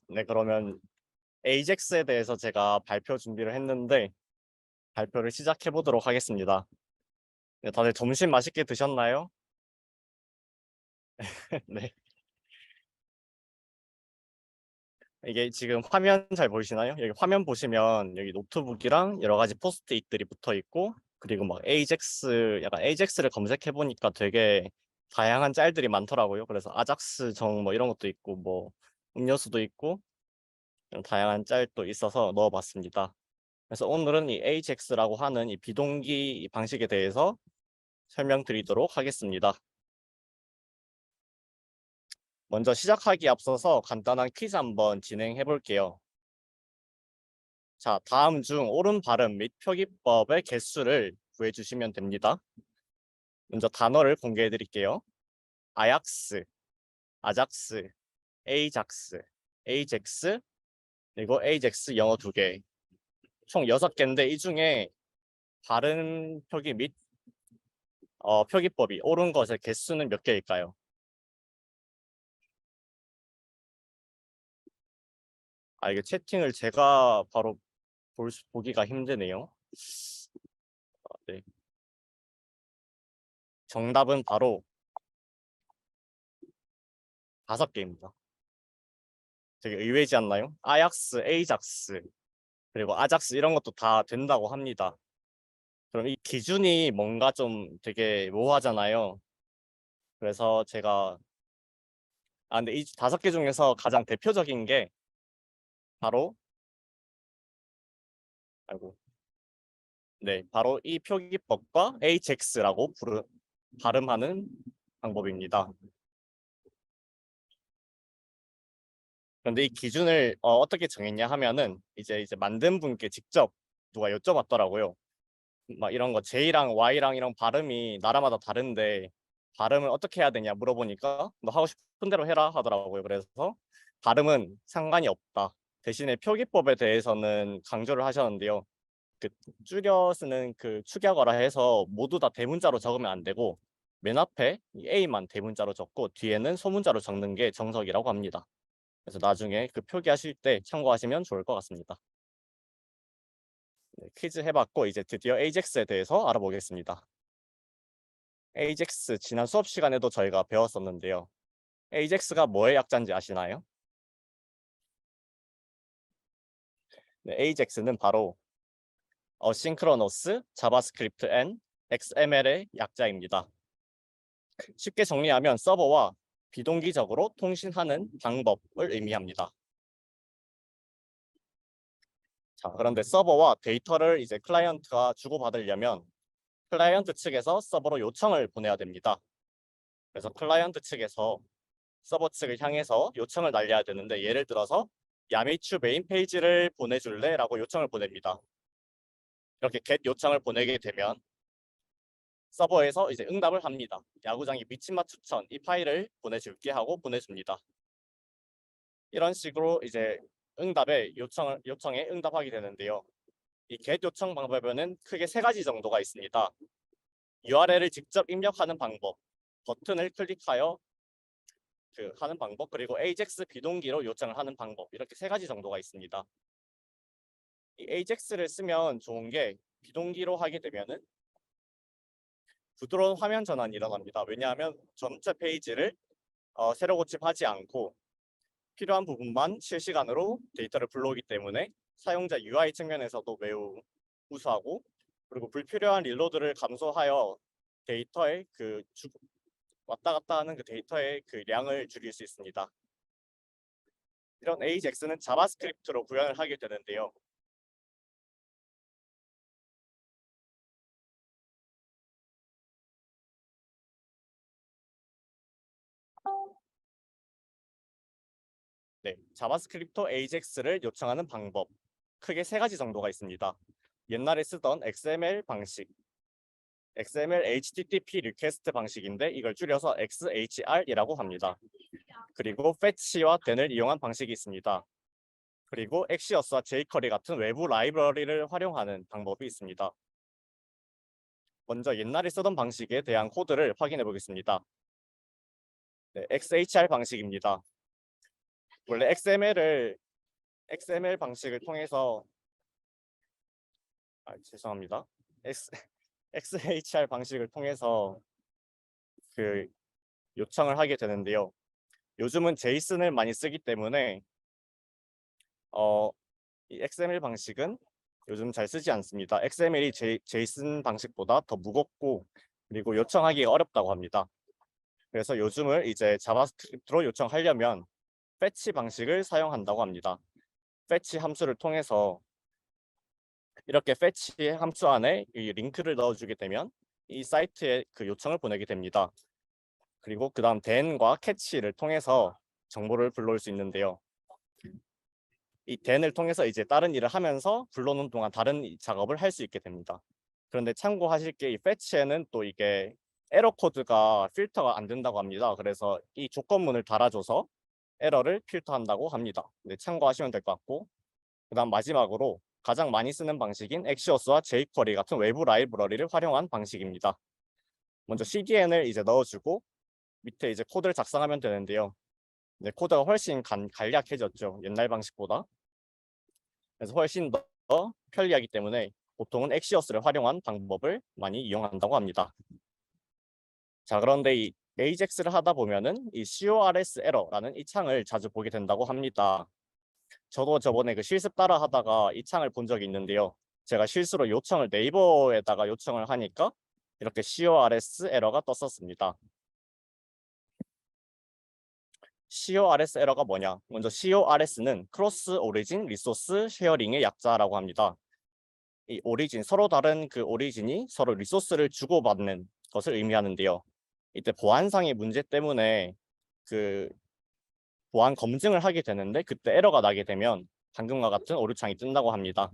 네, 그러면 AJAX에 대해서 제가 발표 준비를 했는데 발표를 시작해 보도록 하겠습니다. 네, 다들 점심 맛있게 드셨나요? 네. 이게 지금 화면 잘 보이시나요? 여기 화면 보시면 여기 노트북이랑 여러 가지 포스트잇들이 붙어 있고, 그리고 막 AJAX, 약간 AJAX를 검색해 보니까 되게 다양한 짤들이 많더라고요. 그래서 아작스 정 뭐 이런 것도 있고, 뭐 음료수도 있고 이런 다양한 짤도 있어서 넣어봤습니다. 그래서 오늘은 이 AJAX라고 하는 이 비동기 방식에 대해서 설명드리도록 하겠습니다. 먼저 시작하기 앞서서 간단한 퀴즈 한번 진행해 볼게요. 자, 다음 중 옳은 발음 및 표기법의 개수를 구해주시면 됩니다. 먼저 단어를 공개해 드릴게요. 아약스, 아작스, 에이작스, 에이젝스, 그리고 에이젝스 영어 2개. 총 6개인데 이 중에 발음 표기 및 표기법이 옳은 것의 개수는 몇 개일까요? 아, 이게 채팅을 제가 바로 보기가 힘드네요. 네. 정답은 바로 5개입니다. 되게 의외지 않나요? 아약스, 에이작스, 그리고 아작스 이런 것도 다 된다고 합니다. 그럼 이 기준이 뭔가 좀 되게 모호하잖아요. 그래서 제가 근데 이 5개 중에서 가장 대표적인 게 바로 아이고 네 바로 이 표기법과 AJAX라고 발음하는 방법입니다. 그런데 이 기준을 어떻게 정했냐 하면은 이제 만든 분께 직접 누가 여쭤봤더라고요. 막 이런 거 J랑 Y랑 이런 발음이 나라마다 다른데 발음을 어떻게 해야 되냐 물어보니까 너 하고 싶은 대로 해라 하더라고요. 그래서 발음은 상관이 없다. 대신에 표기법에 대해서는 강조를 하셨는데요. 그 줄여 쓰는 그 축약어라 해서 모두 다 대문자로 적으면 안 되고 맨 앞에 이 A만 대문자로 적고 뒤에는 소문자로 적는 게 정석이라고 합니다. 그래서 나중에 그 표기하실 때 참고하시면 좋을 것 같습니다. 네, 퀴즈 해봤고 이제 드디어 AJAX에 대해서 알아보겠습니다. AJAX 지난 수업 시간에도 저희가 배웠었는데요. AJAX가 뭐의 약자인지 아시나요? 네, AJAX는 바로 Asynchronous JavaScript and XML의 약자입니다. 쉽게 정리하면 서버와 비동기적으로 통신하는 방법을 의미합니다. 자, 그런데 서버와 데이터를 이제 클라이언트가 주고받으려면 클라이언트 측에서 서버로 요청을 보내야 됩니다. 그래서 클라이언트 측에서 서버 측을 향해서 요청을 날려야 되는데 예를 들어서 야매추 메인 페이지를 보내줄래? 라고 요청을 보냅니다. 이렇게 get 요청을 보내게 되면 서버에서 이제 응답을 합니다. 야구장이 미친맛 추천 이 파일을 보내줄게 하고 보내줍니다. 이런 식으로 이제 요청에 응답하게 되는데요. 이 get 요청 방법에는 크게 3가지 정도가 있습니다. URL을 직접 입력하는 방법, 버튼을 클릭하여 하는 방법, 그리고 AJAX 비동기로 요청을 하는 방법, 이렇게 3가지 정도가 있습니다. 이 AJAX를 쓰면 좋은 게 비동기로 하게 되면은 부드러운 화면 전환이 일어납니다. 왜냐하면 전체 페이지를 새로 고침하지 않고 필요한 부분만 실시간으로 데이터를 불러오기 때문에 사용자 UI 측면에서도 매우 우수하고, 그리고 불필요한 릴로드를 감소하여 데이터의 왔다 갔다 하는 그 데이터의 그 량을 줄일 수 있습니다. 이런 AJAX는 자바스크립트로 구현을 하게 되는데요. 네, 자바스크립트 AJAX를 요청하는 방법 크게 3가지 정도가 있습니다. 옛날에 쓰던 XML 방식, XML HTTP 리퀘스트 방식인데 이걸 줄여서 XHR이라고 합니다. 그리고 fetch와 then을 이용한 방식이 있습니다. 그리고 엑시어스와 jQuery 같은 외부 라이브러리를 활용하는 방법이 있습니다. 먼저 옛날에 쓰던 방식에 대한 코드를 확인해 보겠습니다. 네, XHR 방식입니다. 원래 XML 방식을 통해서 죄송합니다. XHR 방식을 통해서 그 요청을 하게 되는데요. 요즘은 제이슨을 많이 쓰기 때문에 이 XML 방식은 요즘 잘 쓰지 않습니다. XML이 제이슨 방식보다 더 무겁고 그리고 요청하기가 어렵다고 합니다. 그래서 요즘을 이제 자바스크립트로 요청하려면 패치 방식을 사용한다고 합니다. 패치 함수를 통해서 이렇게 패치 함수 안에 이 링크를 넣어주게 되면 이 사이트에 그 요청을 보내게 됩니다. 그리고 그 다음 then과 catch를 통해서 정보를 불러올 수 있는데요. 이 then을 통해서 이제 다른 일을 하면서 불러놓은 동안 다른 작업을 할 수 있게 됩니다. 그런데 참고하실 게 이 fetch에는 또 이게 에러 코드가 필터가 안 된다고 합니다. 그래서 이 조건문을 달아줘서 에러를 필터한다고 합니다. 네, 참고하시면 될 것 같고, 그 다음 마지막으로 가장 많이 쓰는 방식인 엑시오스와 jQuery 같은 외부 라이브러리를 활용한 방식입니다. 먼저 CDN을 이제 넣어주고 밑에 이제 코드를 작성하면 되는데요. 네, 코드가 훨씬 간략해졌죠. 옛날 방식보다. 그래서 훨씬 더 편리하기 때문에 보통은 엑시오스를 활용한 방법을 많이 이용한다고 합니다. 자, 그런데 이 AJAX를 하다 보면은 이 CORS 에러라는 이 창을 자주 보게 된다고 합니다. 저도 저번에 그 실습 따라 하다가 이 창을 본 적이 있는데요. 제가 실수로 요청을 네이버에다가 요청을 하니까 이렇게 CORS 에러가 떴었습니다. CORS 에러가 뭐냐? 먼저 CORS는 크로스 오리진 리소스 쉐어링의 약자라고 합니다. 이 오리진, 서로 다른 그 오리진이 서로 리소스를 주고받는 것을 의미하는데요. 이때 보안상의 문제 때문에 그 보안 검증을 하게 되는데 그때 에러가 나게 되면 방금과 같은 오류창이 뜬다고 합니다.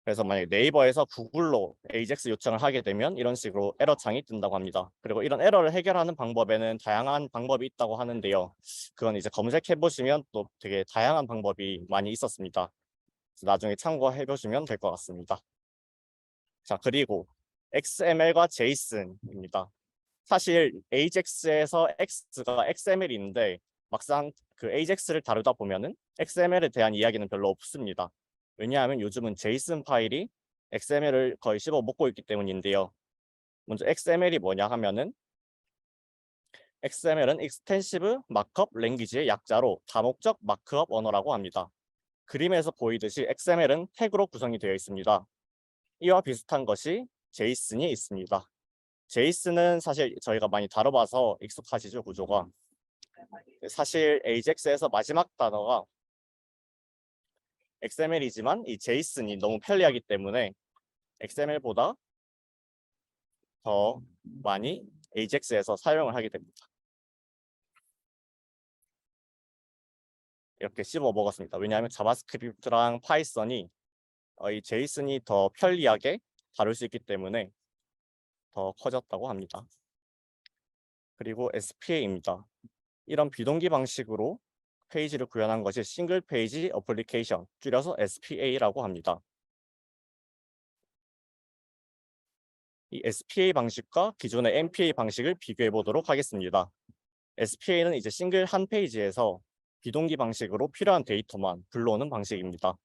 그래서 만약에 네이버에서 구글로 AJAX 요청을 하게 되면 이런 식으로 에러창이 뜬다고 합니다. 그리고 이런 에러를 해결하는 방법에는 다양한 방법이 있다고 하는데요. 그건 이제 검색해 보시면 또 되게 다양한 방법이 많이 있었습니다. 그래서 나중에 참고해 보시면 될 것 같습니다. 자, 그리고 XML과 JSON입니다. 사실 AJAX에서 X가 XML인데 막상 그 AJAX를 다루다 보면은 XML에 대한 이야기는 별로 없습니다. 왜냐하면 요즘은 JSON 파일이 XML을 거의 씹어 먹고 있기 때문인데요. 먼저 XML이 뭐냐 하면은 XML은 Extensive Markup Language의 약자로 다목적 마크업 언어라고 합니다. 그림에서 보이듯이 XML은 태그로 구성이 되어 있습니다. 이와 비슷한 것이 JSON이 있습니다. JSON은 사실 저희가 많이 다뤄봐서 익숙하시죠, 구조가. 사실 AJAX에서 마지막 단어가 XML이지만 이 JSON이 너무 편리하기 때문에 XML보다 더 많이 AJAX에서 사용을 하게 됩니다. 이렇게 씹어 먹었습니다. 왜냐하면 자바스크립트랑 파이썬이 이 JSON이 더 편리하게 다룰 수 있기 때문에 더 커졌다고 합니다. 그리고 SPA입니다. 이런 비동기 방식으로 페이지를 구현한 것이 싱글 페이지 어플리케이션, 줄여서 SPA라고 합니다. 이 SPA 방식과 기존의 MPA 방식을 비교해 보도록 하겠습니다. SPA는 이제 싱글 한 페이지에서 비동기 방식으로 필요한 데이터만 불러오는 방식입니다.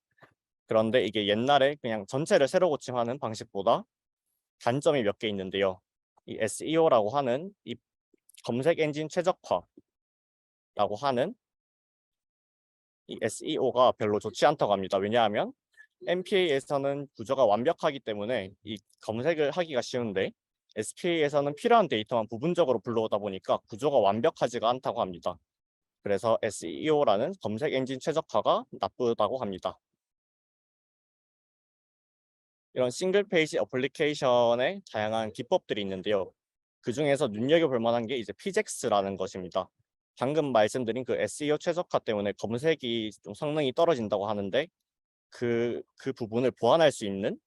그런데 이게 옛날에 그냥 전체를 새로 고침하는 방식보다 단점이 몇 개 있는데요. 이 SEO라고 하는 이 검색 엔진 최적화라고 하는 이 SEO가 별로 좋지 않다고 합니다. 왜냐하면 MPA에서는 구조가 완벽하기 때문에 이 검색을 하기가 쉬운데 SPA에서는 필요한 데이터만 부분적으로 불러오다 보니까 구조가 완벽하지가 않다고 합니다. 그래서 SEO라는 검색 엔진 최적화가 나쁘다고 합니다. 이런 싱글 페이지 어플리케이션의 다양한 기법들이 있는데요. 그 중에서 눈여겨볼 만한 게 이제 PJAX라는 것입니다. 방금 말씀드린 그 SEO 최적화 때문에 검색이 좀 성능이 떨어진다고 하는데 그 부분을 보완할 수 있는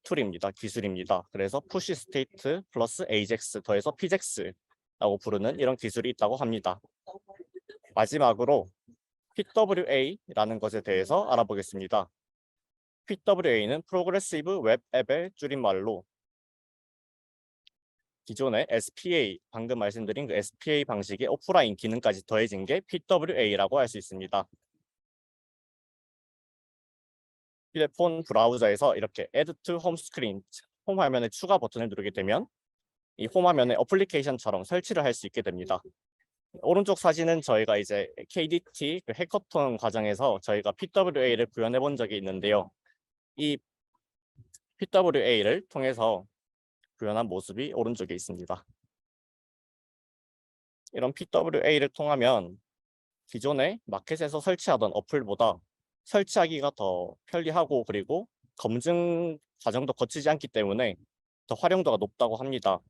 툴입니다. 기술입니다. 그래서 푸시 스테이트 플러스 AJAX 더해서 PJAX라고 부르는 이런 기술이 있다고 합니다. 마지막으로 PWA라는 것에 대해서 알아보겠습니다. PWA는 프로그레시브 웹 앱의 줄임말로 기존의 SPA, 방금 말씀드린 그 SPA 방식의 오프라인 기능까지 더해진 게 PWA라고 할 수 있습니다. 휴대폰 브라우저에서 이렇게 Add to Home Screen, 홈 화면에 추가 버튼을 누르게 되면 이 홈 화면에 어플리케이션처럼 설치를 할 수 있게 됩니다. 오른쪽 사진은 저희가 이제 KDT 그 해커톤 과정에서 저희가 PWA를 구현해 본 적이 있는데요. 이 PWA를 통해서 구현한 모습이 오른쪽에 있습니다. 이런 PWA를 통하면 기존에 마켓에서 설치하던 어플보다 설치하기가 더 편리하고 그리고 검증 과정도 거치지 않기 때문에 더 활용도가 높다고 합니다.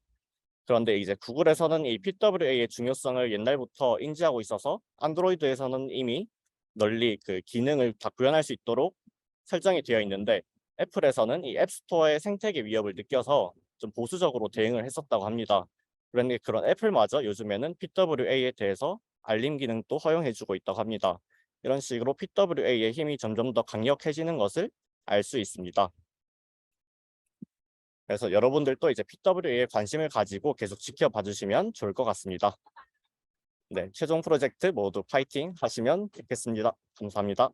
그런데 이제 구글에서는 이 PWA의 중요성을 옛날부터 인지하고 있어서 안드로이드에서는 이미 널리 그 기능을 다 구현할 수 있도록 설정이 되어 있는데 애플에서는 이 앱스토어의 생태계 위협을 느껴서 좀 보수적으로 대응을 했었다고 합니다. 그런데 그런 애플마저 요즘에는 PWA에 대해서 알림 기능도 허용해주고 있다고 합니다. 이런 식으로 PWA의 힘이 점점 더 강력해지는 것을 알 수 있습니다. 그래서 여러분들도 이제 PWA에 관심을 가지고 계속 지켜봐 주시면 좋을 것 같습니다. 네, 최종 프로젝트 모두 파이팅 하시면 좋겠습니다. 감사합니다.